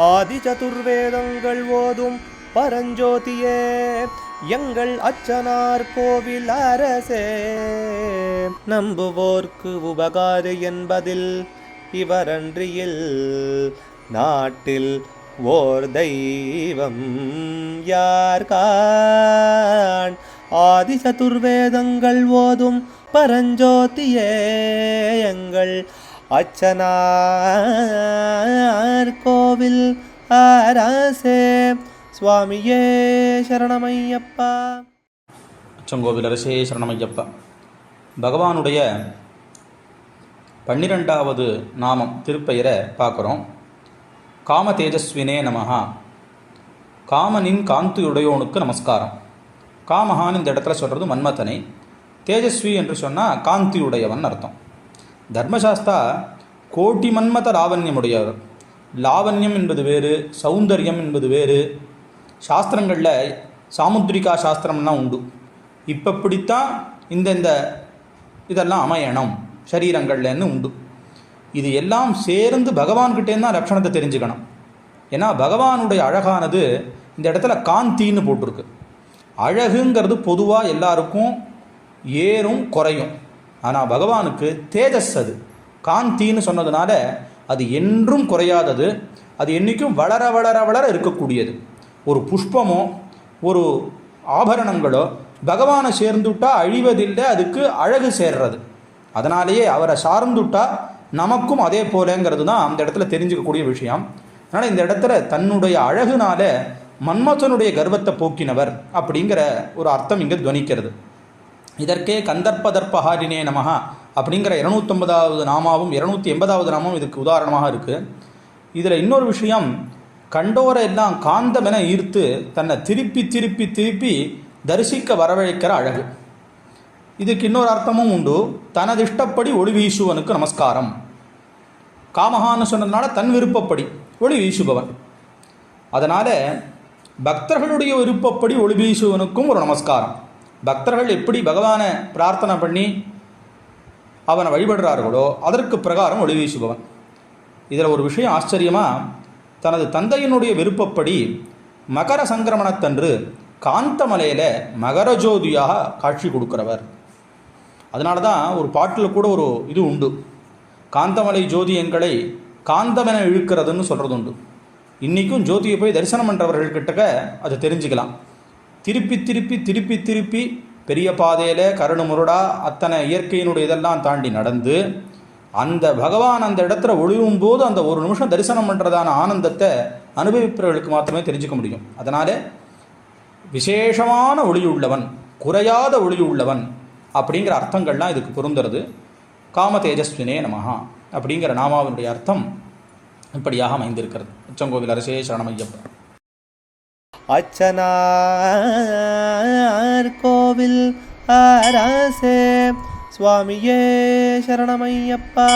ஆதி சதுர்வேதங்கள் ஓதும் பரஞ்சோதியே எங்கள் அச்சனார் கோவில் அரசே. நம்புவோர்க்கு உபகாரி என்பதில் இவரன்றியில் நாட்டில் ஓர் தெய்வம் யார்கான். ஆதி சதுர்வேதங்கள் ஓதும் பரஞ்சோதியே எங்கள் அச்சனார் கோவில் அரசே. சுவாமியே சரணமையப்பா. அச்சங்கோவில் அரசே சரணமையப்பா. பகவானுடைய 12வது நாமம் திருப்பெயரை பார்க்குறோம். காம தேஜஸ்வினே நமஹா. காமனின் காந்தியுடையோனுக்கு நமஸ்காரம். காமஹான் இந்த இடத்துல சொல்கிறது மன்மதனை, தேஜஸ்வி என்று சொன்னால் காந்தியுடையவன் அர்த்தம். தர்மசாஸ்திரா கோட்டி மன்மத லாவண்யமுடையவர். லாவண்யம் என்பது வேறு, சௌந்தர்யம் என்பது வேறு. சாஸ்திரங்களில் சாமுத்ரிகா சாஸ்திரம்லாம் உண்டு. இப்படித்தான் இந்த இதெல்லாம் அமையணும் சரீரங்கள்லன்னு உண்டு. இது எல்லாம் சேர்ந்து பகவான்கிட்டேருந்து தான் லட்சணத்தை தெரிஞ்சுக்கணும். ஏன்னா பகவானுடைய அழகானது இந்த இடத்துல காந்தின்னு போட்டிருக்கு. அழகுங்கிறது பொதுவாக எல்லாருக்கும் ஏறும் குறையும். ஆனால் பகவானுக்கு தேஜஸ், அது காந்தின்னு சொன்னதுனால அது என்றும் குறையாதது. அது என்றைக்கும் வளர வளர வளர இருக்கக்கூடியது. ஒரு புஷ்பமோ ஒரு ஆபரணங்களோ பகவானை சேர்ந்துட்டா அழிவதில்லை, அதுக்கு அழகு சேர்றது. அதனாலேயே அவரை சார்ந்துட்டா நமக்கும் அதே போலங்கிறது தான் அந்த இடத்துல தெரிஞ்சுக்கக்கூடிய விஷயம். அதனால் இந்த இடத்துல தன்னுடைய அழகுனால மன்மதனுடைய கர்வத்தை போக்கினவர் அப்படிங்கிற ஒரு அர்த்தம் இங்கே துவனிக்கிறது. இதற்கே கந்தர்ப்பதர்ப்பஹாரினே நமஹா அப்படிங்கிற 250வது நாமாவும் 280வது நாமம் இதுக்கு உதாரணமாக இருக்குது. இதில் இன்னொரு விஷயம், கண்டோரை எல்லாம் காந்தமென ஈர்த்து தன்னை திருப்பி திருப்பி திருப்பி தரிசிக்க வரவழைக்கிற அழகு. இதுக்கு இன்னொரு அர்த்தமும் உண்டு. தனது இஷ்டப்படி ஒளி வீசுவனுக்கு நமஸ்காரம். காமஹான்னு சொன்னதுனால தன் விருப்பப்படி ஒளி வீசுபவன். அதனால் பக்தர்களுடைய விருப்பப்படி ஒளி வீசுவனுக்கும் ஒரு நமஸ்காரம். பக்தர்கள் எப்படி பகவானை பிரார்த்தனை பண்ணி அவனை வழிபடுறார்களோ அதற்கு பிரகாரம் ஒளி வீசுபவன். இதில் ஒரு விஷயம் ஆச்சரியமாக, தனது தந்தையினுடைய விருப்பப்படி மகர சங்கிரமணத்தன்று காந்தமலையில் மகரஜோதியாக காட்சி கொடுக்கிறவர். அதனால தான் ஒரு பாட்டில் கூட ஒரு இது உண்டு, காந்தமலை ஜோதி எங்களை காந்தமென இழுக்கிறதுன்னு சொல்கிறது உண்டு. இன்றைக்கும் ஜோதியை போய் தரிசனம் பண்ணுறவர்கள்கிட்ட அதை தெரிஞ்சுக்கலாம். திருப்பி திருப்பி திருப்பி திருப்பி பெரிய பாதையில் கருணு முருடா அத்தனை இயற்கையினுடைய இதெல்லாம் தாண்டி நடந்து அந்த பகவான் அந்த இடத்துல ஒளியும் போது அந்த ஒரு நிமிஷம் தரிசனம் பண்ணுறதான ஆனந்தத்தை அனுபவிப்பவர்களுக்கு மாத்திரமே தெரிஞ்சுக்க முடியும். அதனால் விசேஷமான ஒளியுள்ளவன், குறையாத ஒளியுள்ளவன் அப்படிங்கிற அர்த்தங்கள்லாம் இதுக்கு பொருந்துறது. காம தேஜஸ்வினே நமஹா அப்படிங்கிற நாமாவினுடைய அர்த்தம் இப்படியாக அமைந்திருக்கிறது. அச்சங்கோவில் அரசே சரணமையப்பா. அச்சனார் கோவில் அரசே. சுவாமியே சரணமையப்பா.